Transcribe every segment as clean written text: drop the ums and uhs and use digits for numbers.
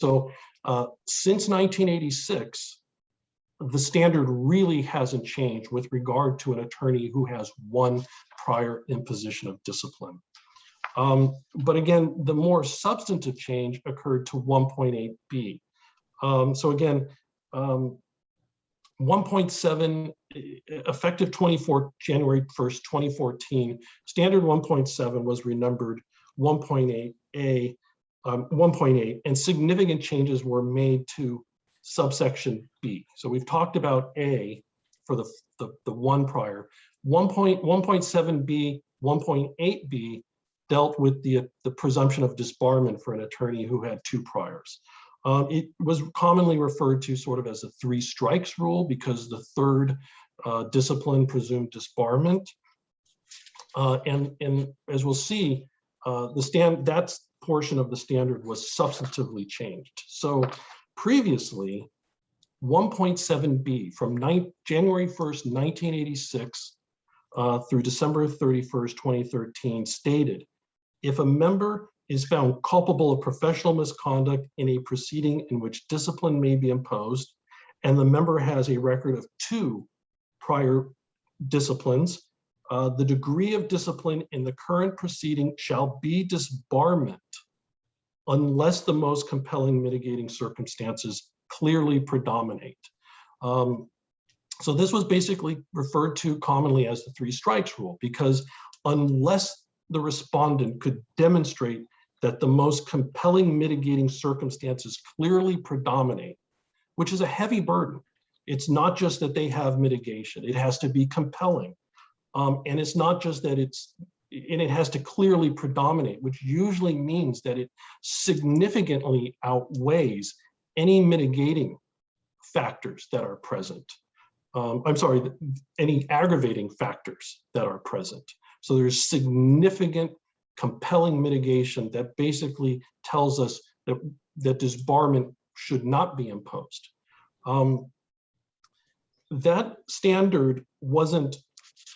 So since 1986, the standard really hasn't changed with regard to an attorney who has one prior imposition of discipline. But again, the more substantive change occurred to 1.8b. So again, 1.7, effective January 1st, 2014, standard 1.7 was renumbered 1.8a, 1.8, and significant changes were made to subsection B. So we've talked about A for the one prior. 1.7b, 1.8b dealt with the presumption of disbarment for an attorney who had two priors. It was commonly referred to sort of as a 3 strikes rule because the third discipline presumed disbarment. And as we'll see, that portion of the standard was substantively changed. So previously, 1.7b from January 1st, 1986 through December 31st, 2013 stated, if a member is found culpable of professional misconduct in a proceeding in which discipline may be imposed, and the member has a record of 2 prior disciplines, the degree of discipline in the current proceeding shall be disbarment unless the most compelling mitigating circumstances clearly predominate. So this was basically referred to commonly as the 3 strikes rule, because unless the respondent could demonstrate that the most compelling mitigating circumstances clearly predominate, which is a heavy burden. It's not just that they have mitigation, it has to be compelling. And it's not just that it has to clearly predominate, which usually means that it significantly outweighs any mitigating factors that are present. Any aggravating factors that are present. So there's significant compelling mitigation that basically tells us that disbarment should not be imposed. That standard wasn't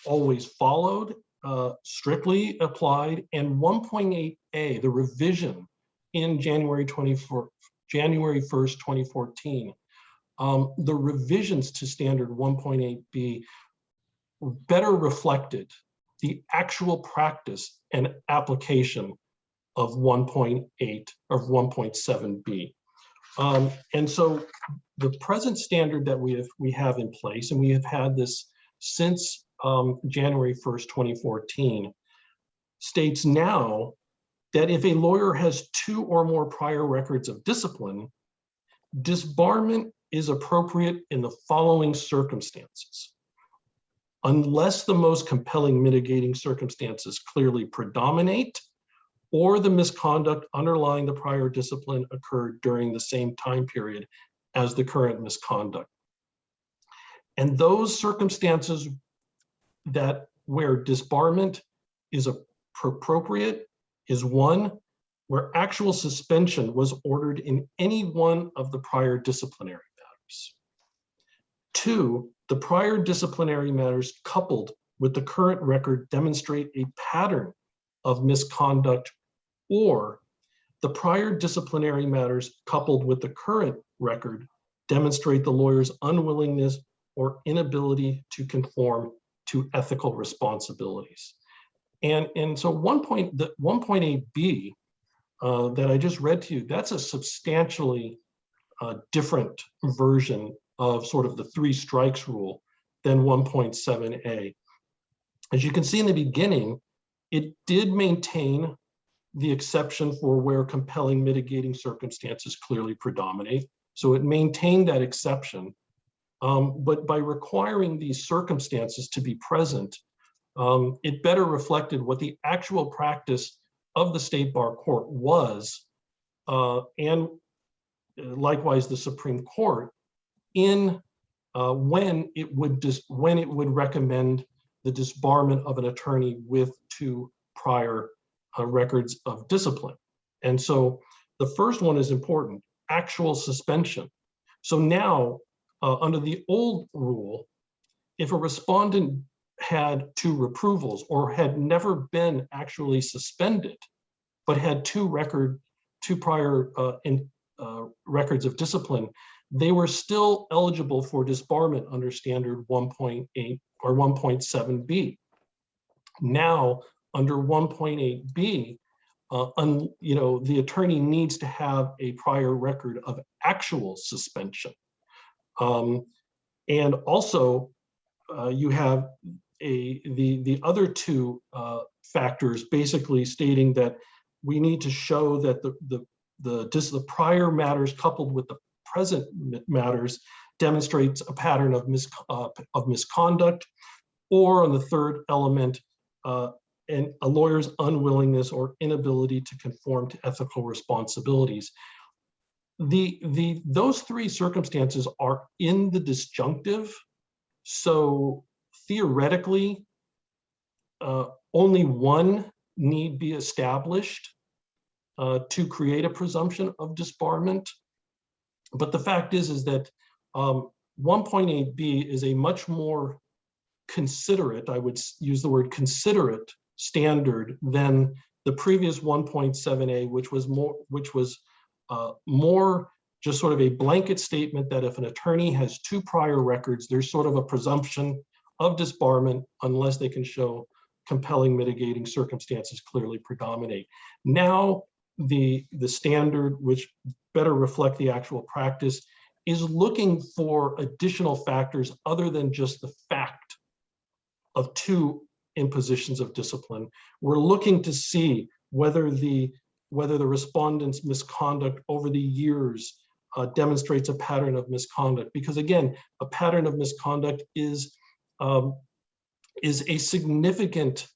always followed, strictly applied, and 1.8a, the revision in January 1st, 2014, the revisions to standard 1.8b better reflected the actual practice and application of 1.8 or 1.7b. And so the present standard that we have in place, and we have had this since January 1st, 2014, states now that if a lawyer has 2 or more prior records of discipline, disbarment is appropriate in the following circumstances. Unless the most compelling mitigating circumstances clearly predominate, or the misconduct underlying the prior discipline occurred during the same time period as the current misconduct. And those circumstances where disbarment is appropriate is 1, where actual suspension was ordered in any one of the prior disciplinary matters. 2, the prior disciplinary matters coupled with the current record demonstrate a pattern of misconduct, or the prior disciplinary matters coupled with the current record demonstrate the lawyer's unwillingness or inability to conform to ethical responsibilities. And so 1.8b that I just read to you, that's a substantially different version of sort of the 3 strikes rule than 1.7a. As you can see in the beginning, it did maintain the exception for where compelling mitigating circumstances clearly predominate. So it maintained that exception, but by requiring these circumstances to be present, it better reflected what the actual practice of the State Bar Court was, and likewise the Supreme Court, in when it would recommend the disbarment of an attorney with 2 prior records of discipline. And so the first one is important, actual suspension. So now, under the old rule, if a respondent had 2 reprovals or had never been actually suspended, but had 2 prior records of discipline, they were still eligible for disbarment under standard 1.8 or 1.7b. Now, under 1.8b, the attorney needs to have a prior record of actual suspension. And also, you have the other two factors basically stating that we need to show that the prior matters coupled with the present matters demonstrates a pattern of misconduct, or on the third element, and a lawyer's unwillingness or inability to conform to ethical responsibilities. Those three circumstances are in the disjunctive, so theoretically, only one need be established to create a presumption of disbarment. But the fact is that 1.8b is a much more considerate, I would use the word considerate, standard than the previous 1.7a, which was more just sort of a blanket statement that if an attorney has two prior records, there's sort of a presumption of disbarment unless they can show compelling mitigating circumstances clearly predominate. Now, the standard, which better reflect the actual practice, is looking for additional factors other than just the fact of two impositions of discipline. We're looking to see whether the respondent's misconduct over the years demonstrates a pattern of misconduct. Because again, a pattern of misconduct is a significant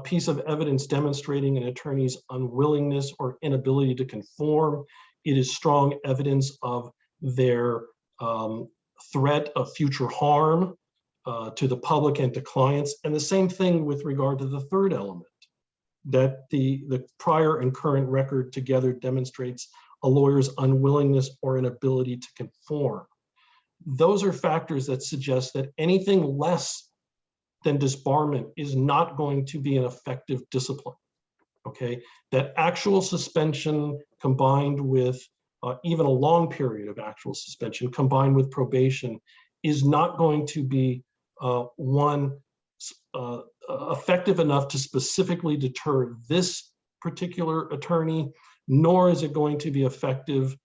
piece of evidence demonstrating an attorney's unwillingness or inability to conform. It is strong evidence of their threat of future harm to the public and to clients. And the same thing with regard to the third element, that the prior and current record together demonstrates a lawyer's unwillingness or inability to conform. Those are factors that suggest that anything less than disbarment is not going to be an effective discipline, okay? That actual suspension combined with even a long period of actual suspension combined with probation is not going to be effective enough to specifically deter this particular attorney, nor is it going to be effective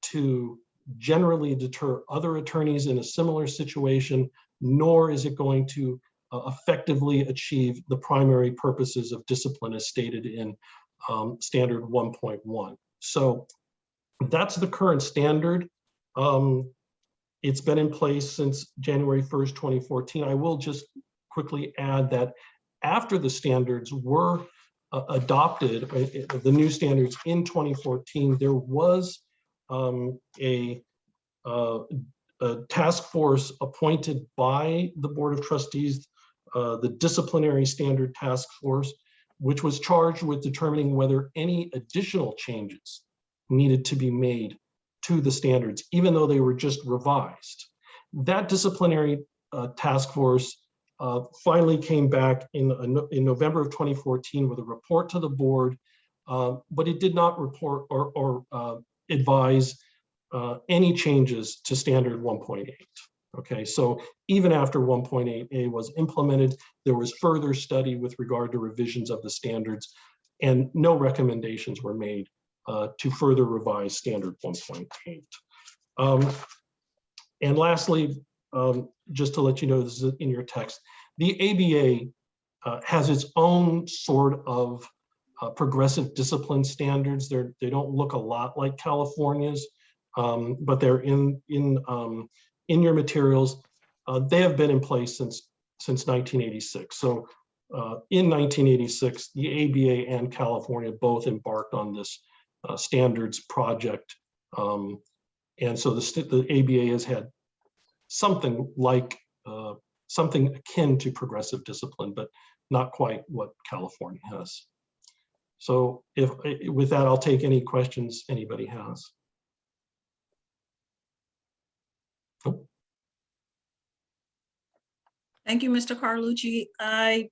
to generally deter other attorneys in a similar situation, nor is it going to effectively achieve the primary purposes of discipline as stated in standard 1.1. So that's the current standard. It's been in place since January 1st, 2014. I will just quickly add that after the standards were adopted, the new standards in 2014, there was a task force appointed by the Board of Trustees, the Disciplinary Standard Task Force, which was charged with determining whether any additional changes needed to be made to the standards, even though they were just revised. That disciplinary task force finally came back in November of 2014 with a report to the board, but it did not report or advise any changes to standard 1.8. Okay, so even after 1.8a was implemented, there was further study with regard to revisions of the standards, and no recommendations were made to further revise standard 1.8. And lastly, just to let you know, this is in your text, the ABA has its own sort of progressive discipline standards. They don't look a lot like California's, but they're in your materials. They have been in place since 1986. So in 1986, the ABA and California both embarked on this standards project. And so the ABA has had something like, something akin to progressive discipline, but not quite what California has. So with that, I'll take any questions anybody has. Oh. Thank you, Mr. Carlucci. I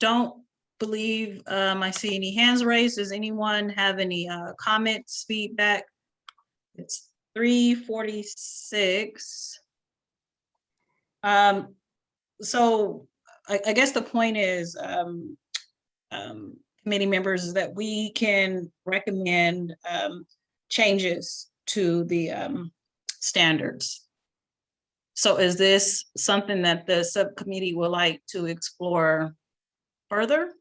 don't believe I see any hands raised. Does anyone have any comments, feedback It's 3:46. So I guess the point is, committee members, is that we can recommend changes to the standards. So is this something that the subcommittee would like to explore further?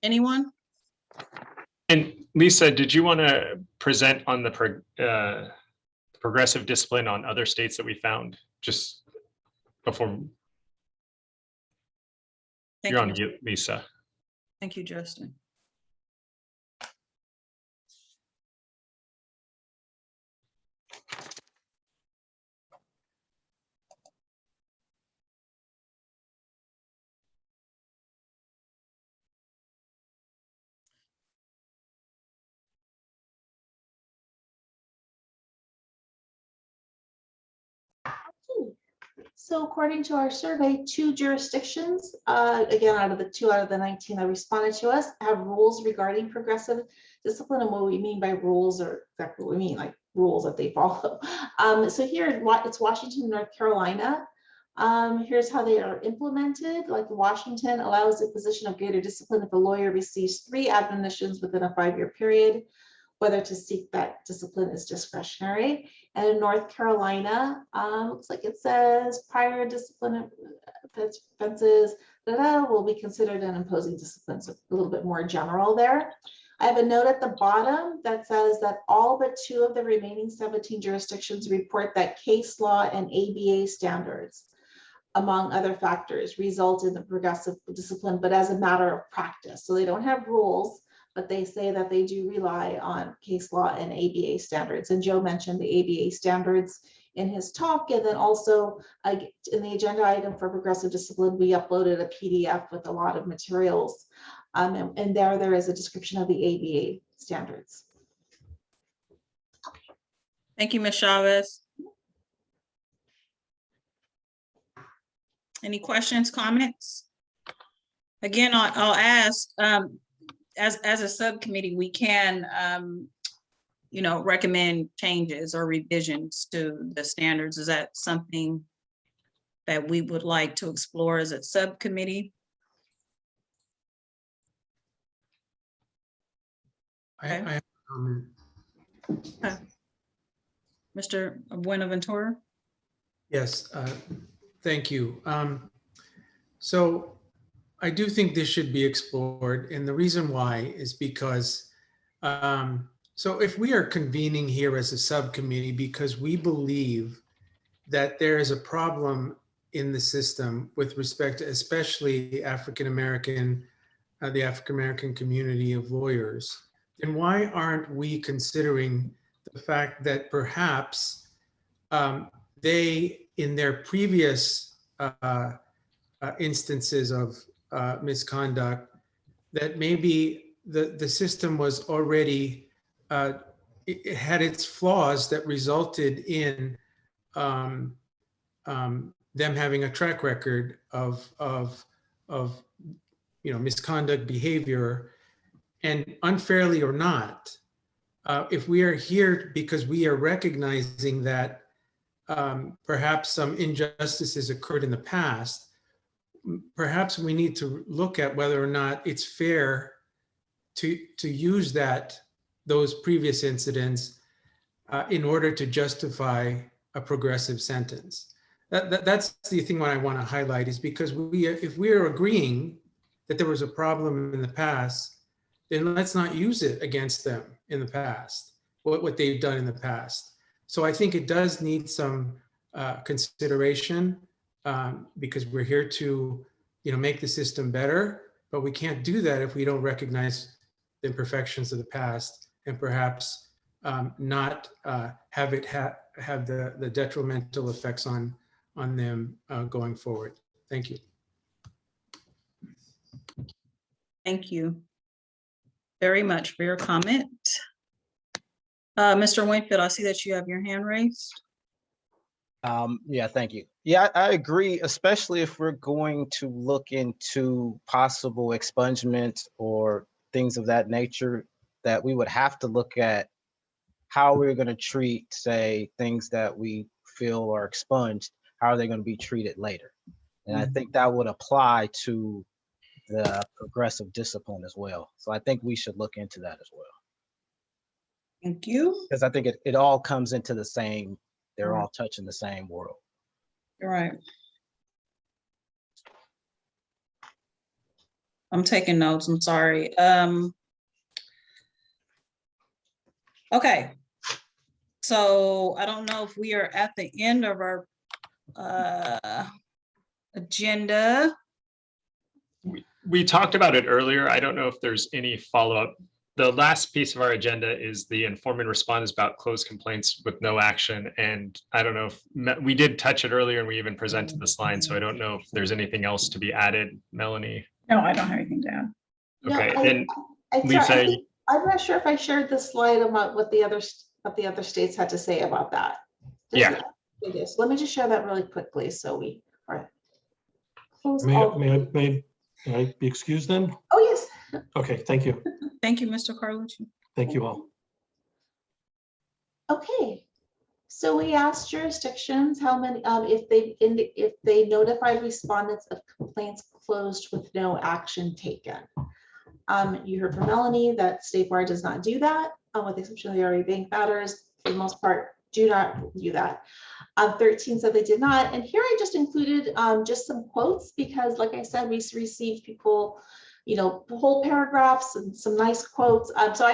Anyone? And Lisa, did you want to present on the progressive discipline on other states that we found just before? You're on mute, Lisa. Thank you, Justin. So according to our survey, 2 jurisdictions, again, out of the 19 that responded to us, have rules regarding progressive discipline. And what we mean by rules, or exactly what we mean, like rules that they follow. So here it's Washington, North Carolina. Here's how they are implemented. Like Washington allows the position of greater discipline if a lawyer receives 3 admonitions within a 5-year period. Whether to seek that discipline is discretionary. And in North Carolina, looks like it says prior discipline offenses will be considered an imposing discipline. So a little bit more general there. I have a note at the bottom that says that all but 2 of the remaining 17 jurisdictions report that case law and ABA standards, among other factors, result in the progressive discipline, but as a matter of practice. So they don't have rules, but they say that they do rely on case law and ABA standards. And Joe mentioned the ABA standards in his talk. And then also in the agenda item for progressive discipline, we uploaded a PDF with a lot of materials. And there is a description of the ABA standards. Thank you, Ms. Chavez. Any questions, comments? Again, I'll ask, as a subcommittee, we can, recommend changes or revisions to the standards. Is that something that we would like to explore as a subcommittee? I have a comment. Okay. Mr. Buenaventura? Yes, thank you. So I do think this should be explored, and the reason why is because so if we are convening here as a subcommittee because we believe that there is a problem in the system with respect to especially the African American community of lawyers, then why aren't we considering the fact that perhaps they, in their previous instances of misconduct, that maybe the system was already, it had its flaws that resulted in them having a track record of misconduct behavior, and unfairly or not, if we are here because we are recognizing that perhaps some injustices occurred in the past, perhaps we need to look at whether or not it's fair to use those previous incidents in order to justify a progressive sentence. That's the thing what I want to highlight, is because if we are agreeing that there was a problem in the past, then let's not use it against them in the past, what they've done in the past. So I think it does need some consideration because we're here to, make the system better, but we can't do that if we don't recognize the imperfections of the past and perhaps not have the detrimental effects on them going forward. Thank you. Thank you very much for your comment. Mr. Winfield, I see that you have your hand raised. Yeah, thank you. Yeah, I agree, especially if we're going to look into possible expungement or things of that nature, that we would have to look at how we're going to treat, say, things that we feel are expunged, how are they going to be treated later? And I think that would apply to the progressive discipline as well. So I think we should look into that as well. Thank you. Because I think it all comes into the same, they're all touching the same world. You're right. I'm taking notes, I'm sorry. Okay. So I don't know if we are at the end of our agenda. We talked about it earlier. I don't know if there's any follow-up. The last piece of our agenda is the inform and respond is about closed complaints with no action. And I don't know if we did touch it earlier and we even presented the slide. So I don't know if there's anything else to be added, Melanie. No, I don't have anything to add. Okay, No, and Lisa, Lisa, I'm not sure if I shared the slide about what the other states had to say about that. Yeah. It is. Let me just share that really quickly. So we are. May I be excused then? Oh, yes. Okay, thank you. Thank you, Mr. Carlucci. Thank you all. Okay. So we asked jurisdictions how many, if they notified respondents of complaints closed with no action taken. You heard from Melanie that State Bar does not do that, with the exception of the RE bank matters, for the most part, do not do that. 13 said they did not. And here I just included just some quotes because, like I said, we received people, whole paragraphs and some nice quotes. So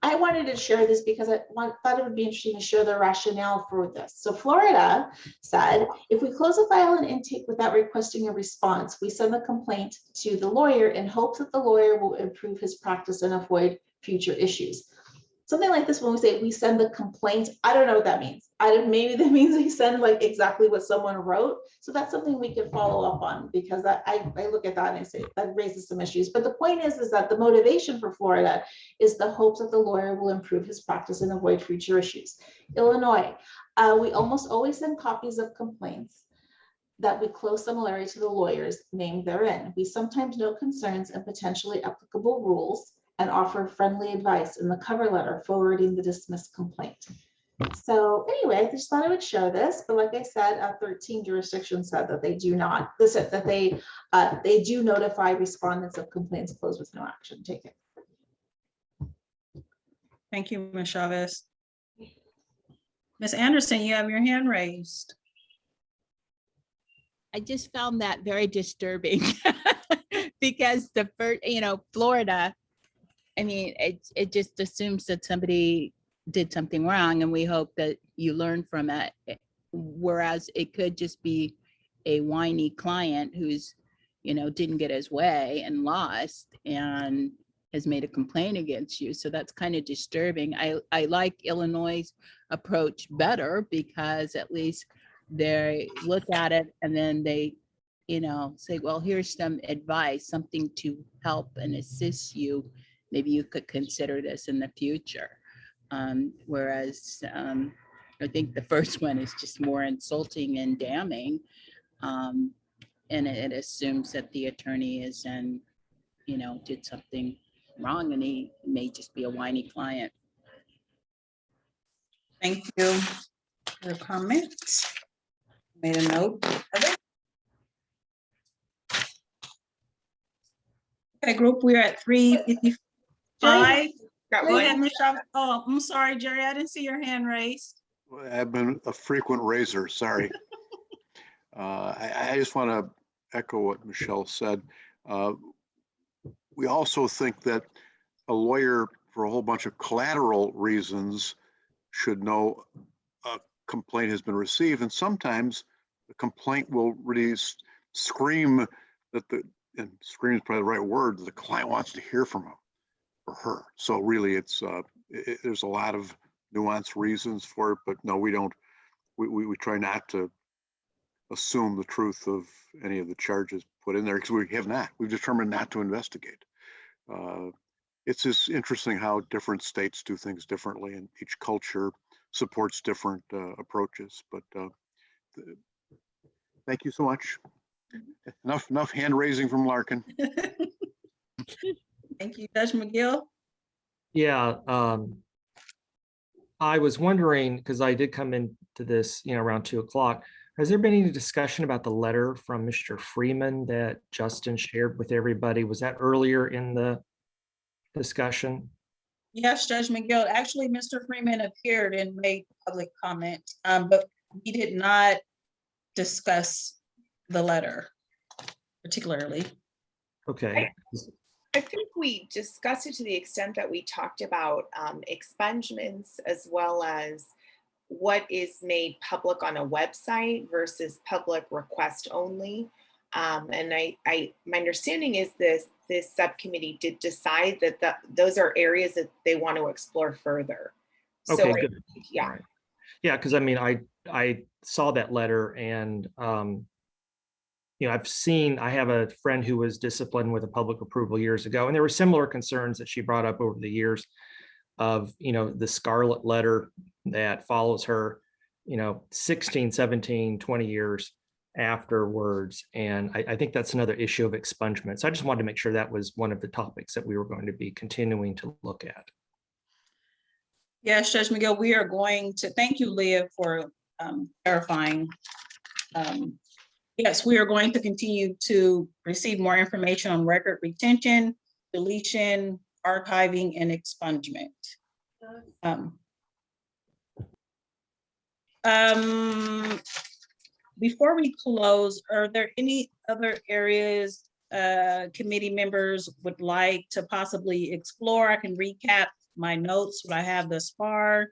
I wanted to share this because I thought it would be interesting to share the rationale for this. So Florida said, if we close a file in intake without requesting a response, we send the complaint to the lawyer in hopes that the lawyer will improve his practice and avoid future issues. Something like this, when we say we send the complaint, I don't know what that means. Maybe that means they send like exactly what someone wrote. So that's something we can follow up on because I look at that and I say that raises some issues. But the point is that the motivation for Florida is the hopes that the lawyer will improve his practice and avoid future issues. Illinois, we almost always send copies of complaints that we close similarity to the lawyers named therein. We sometimes note concerns and potentially applicable rules and offer friendly advice in the cover letter forwarding the dismissed complaint. So anyway, I just thought I would show this, but like I said, 13 jurisdictions said that they do not, that they do notify respondents of complaints closed with no action taken. Thank you, Ms. Chavez. Ms. Anderson, you have your hand raised. I just found that very disturbing because the first, Florida, I mean, it just assumes that somebody did something wrong and we hope that you learn from it. Whereas it could just be a whiny client who's, didn't get his way and lost and has made a complaint against you. So that's kind of disturbing. I like Illinois' approach better because at least they look at it and then they, say, well, here's some advice, something to help and assist you. Maybe you could consider this in the future. Whereas I think the first one is just more insulting and damning. And it assumes that the attorney is did something wrong and he may just be a whiny client. Thank you for your comments. Made a note of it. Okay, group, we're at 3:55. Go ahead, Ms. Chavez. Oh, I'm sorry, Jerry, I didn't see your hand raised. I've been a frequent raiser, sorry. I just want to echo what Michelle said. We also think that a lawyer, for a whole bunch of collateral reasons, should know a complaint has been received. And sometimes the complaint will really scream that and scream is probably the right word, the client wants to hear from him or her. So really there's a lot of nuanced reasons for it, but no, we don't, we try not to assume the truth of any of the charges put in there because we've determined not to investigate. It's just interesting how different states do things differently and each culture supports different approaches, but thank you so much. Enough hand raising from Larkin. Thank you, Judge McGill. Yeah, I was wondering, because I did come into this, around 2 o'clock. Has there been any discussion about the letter from Mr. Freeman that Justin shared with everybody? Was that earlier in the discussion? Yes, Judge McGill. Actually, Mr. Freeman appeared and made public comment, but he did not discuss the letter particularly. Okay, I think we discussed it to the extent that we talked about expungements as well as what is made public on a website versus public request only. And my understanding is this subcommittee did decide that those are areas that they want to explore further. So okay, good. yeah. All right. Yeah, because I mean, I saw that letter and I have a friend who was disciplined with a public approval years ago, and there were similar concerns that she brought up over the years of, the scarlet letter that follows her, 16, 17, 20 years afterwards. And I think that's another issue of expungement. So I just wanted to make sure that was one of the topics that we were going to be continuing to look at. Yes, Judge McGill, we are going to, thank you, Leah, for clarifying. Yes, we are going to continue to receive more information on record retention, deletion, archiving, and expungement. Before we close, are there any other areas committee members would like to possibly explore? I can recap my notes, what I have thus far.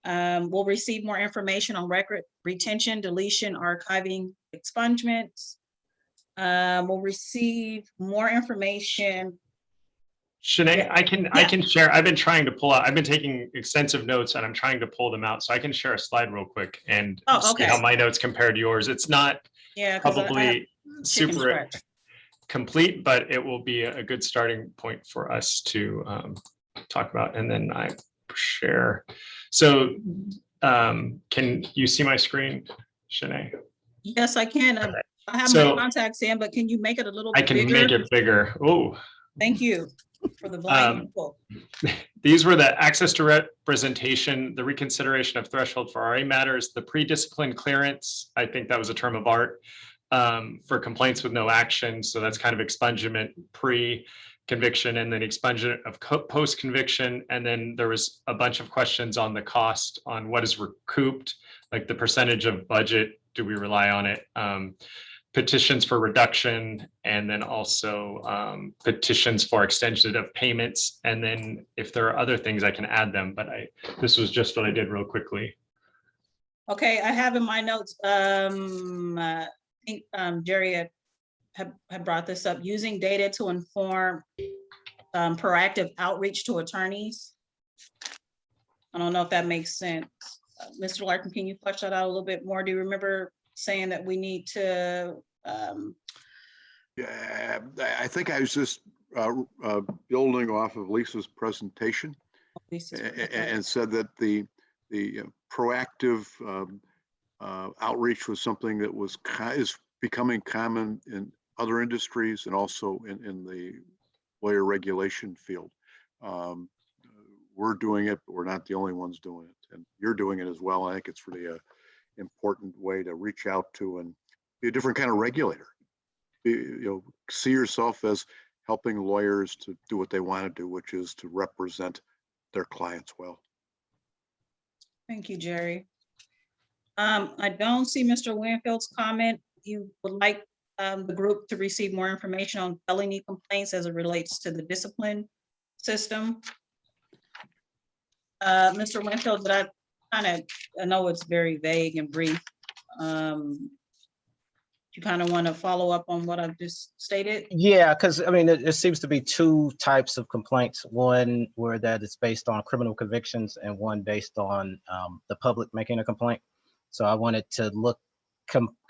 We'll receive more information on record retention, deletion, archiving, expungements. We'll receive more information. Shanae, Yeah. I can share. I've been trying to pull out. I've been taking extensive notes and I'm trying to pull them out, so I can share a slide real quick and see how my notes compare to yours. It's not probably super complete, but it will be a good starting point for us to talk about. And then I share. So can you see my screen, Shanae? Yes, I can. I have my contacts in, but can you make it a little bit bigger? I can make it bigger. Oh, thank you for the blind people. These were the access to representation, the reconsideration of threshold for RA matters, the pre-discipline clearance. I think that was a term of art for complaints with no action. So that's kind of expungement pre-conviction, and then expungement of post-conviction. And then there was a bunch of questions on the cost, on what is recouped, like the percentage of budget, do we rely on it? Petitions for reduction, and then also petitions for extension of payments. And then if there are other things, I can add them, but this was just what I did real quickly. Okay, I have in my notes, I think Jerry had brought this up, using data to inform proactive outreach to attorneys. I don't know if that makes sense. Mr. Larkin, can you flesh that out a little bit more? Do you remember saying that we need to Yeah, I think I was just building off of Lisa's presentation and said that the proactive outreach was something that is becoming common in other industries and also in the lawyer regulation field. We're doing it, but we're not the only ones doing it, and you're doing it as well. I think it's really a important way to reach out to and be a different kind of regulator. See yourself as helping lawyers to do what they want to do, which is to represent their clients well. Thank you, Jerry. I don't see Mr. Winfield's comment. You would like the group to receive more information on felony complaints as it relates to the discipline system. Mr. Winfield, did I know it's very vague and brief. You kind of want to follow up on what I've just stated? Yeah, because I mean, it seems to be two types of complaints. One where that it's based on criminal convictions, and one based on the public making a complaint. So I wanted to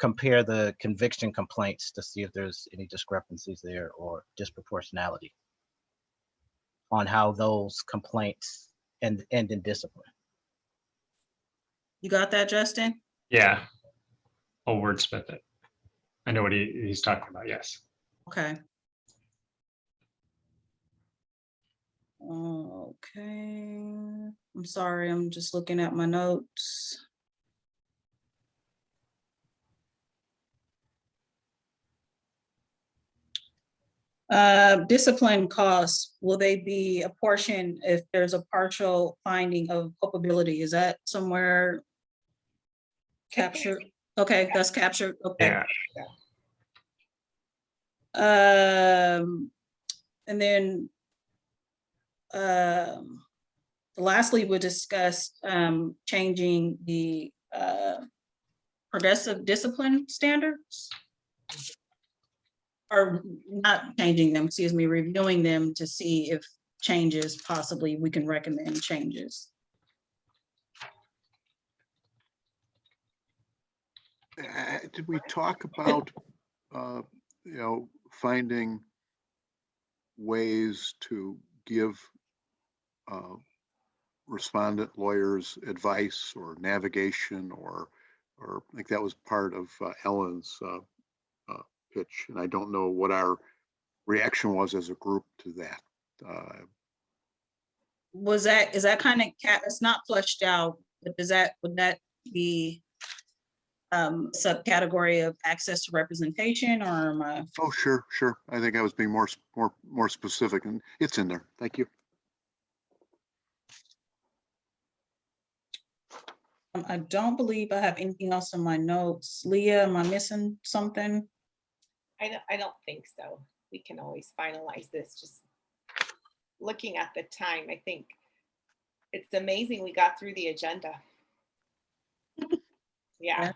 compare the conviction complaints to see if there's any discrepancies there or disproportionality on how those complaints end in discipline. You got that, Justin? Yeah. I'll wordsmith it. I know what he's talking about, yes. Okay. Okay, I'm sorry, I'm just looking at my notes. Discipline costs, will they be apportioned if there's a partial finding of culpability? Is that somewhere captured? Okay, that's captured, okay. Yeah. And then lastly, we discussed changing the progressive discipline standards. Or not changing them, excuse me, reviewing them to see if changes, possibly we can recommend changes. Did we talk about, finding ways to give respondent lawyers advice or navigation, or I think that was part of Ellen's pitch, and I don't know what our reaction was as a group to that. Is that kind of it's not fleshed out, but would that be subcategory of access to representation, or am I? Oh, sure. I think I was being more specific, and it's in there. Thank you. I don't believe I have anything else in my notes. Leah, am I missing something? I don't think so. We can always finalize this. Just looking at the time, I think it's amazing we got through the agenda. Yeah.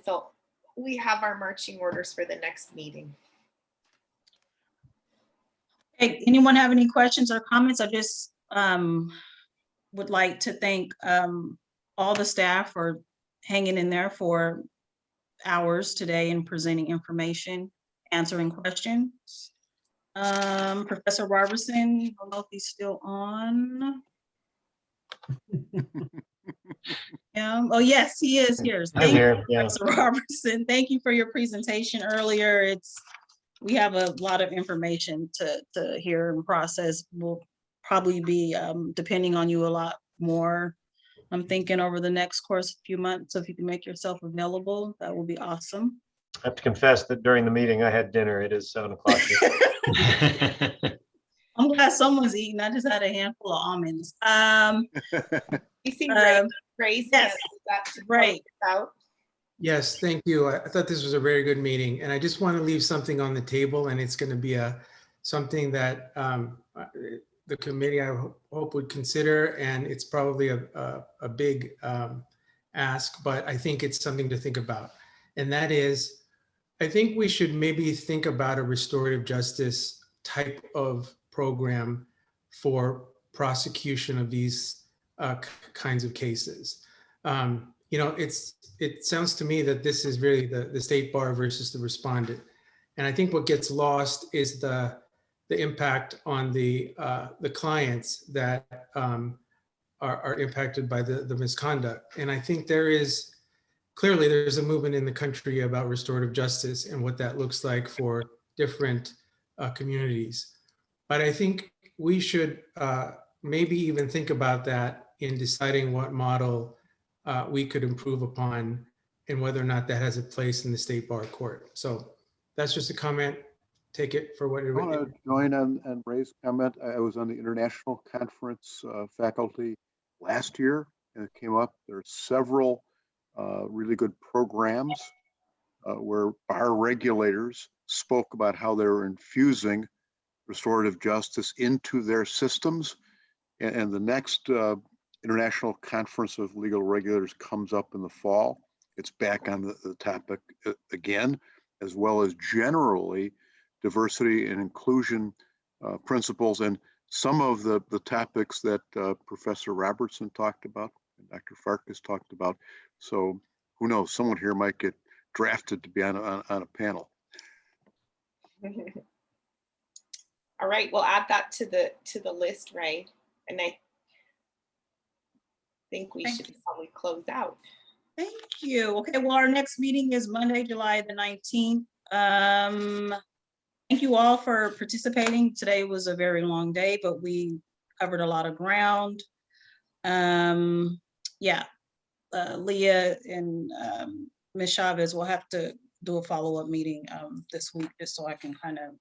So we have our marching orders for the next meeting. Hey, anyone have any questions or comments? I just would like to thank all the staff for hanging in there for hours today and presenting information, answering questions. Professor Robertson, I don't know if he's still on. Oh yes, he is here. Thank you, Professor Robertson. Thank you for your presentation earlier. We have a lot of information to hear and process. We'll probably be depending on you a lot more. I'm thinking over the next course, few months, so if you can make yourself available, that will be awesome. I have to confess that during the meeting I had dinner. It is 7 o'clock. I'm glad someone's eating. I just had a handful of almonds. You seem crazy. Yes, right. Yes, thank you. I thought this was a very good meeting, and I just want to leave something on the table, and it's going to be something that the committee, I hope, would consider, and it's probably a big ask, but I think it's something to think about. And that is, I think we should maybe think about a restorative justice type of program for prosecution of these kinds of cases. It sounds to me that this is really the state bar versus the respondent. And I think what gets lost is the impact on the clients that are impacted by the misconduct. And I think clearly there's a movement in the country about restorative justice and what that looks like for different communities. But I think we should maybe even think about that in deciding what model we could improve upon and whether or not that has a place in the state bar court. So that's just a comment. Take it for what it I want to join on Ray's comment. I was on the international conference faculty last year, and it came up. There are several really good programs where bar regulators spoke about how they were infusing restorative justice into their systems. And the next International Conference of Legal Regulators comes up in the fall. It's back on the topic again, as well as generally diversity and inclusion principles, and some of the topics that Professor Robertson talked about and Dr. Farkas talked about. So who knows, someone here might get drafted to be on a panel. All right, we'll add that to the list, right? And I think we should probably close out. Thank you. Okay, well, our next meeting is Monday, July the 19th. Thank you all for participating. Today was a very long day, but we covered a lot of ground. Yeah, Leah and Ms. Chavez will have to do a follow-up meeting this week, just so I can kind of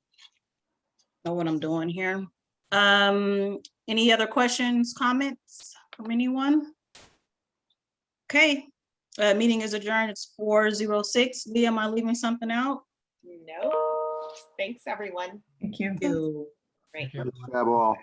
know what I'm doing here. Any other questions, comments from anyone? Okay, meeting is adjourned. It's 4:06. Leah, am I leaving something out? No, thanks, everyone. Thank you. Great. Good job all.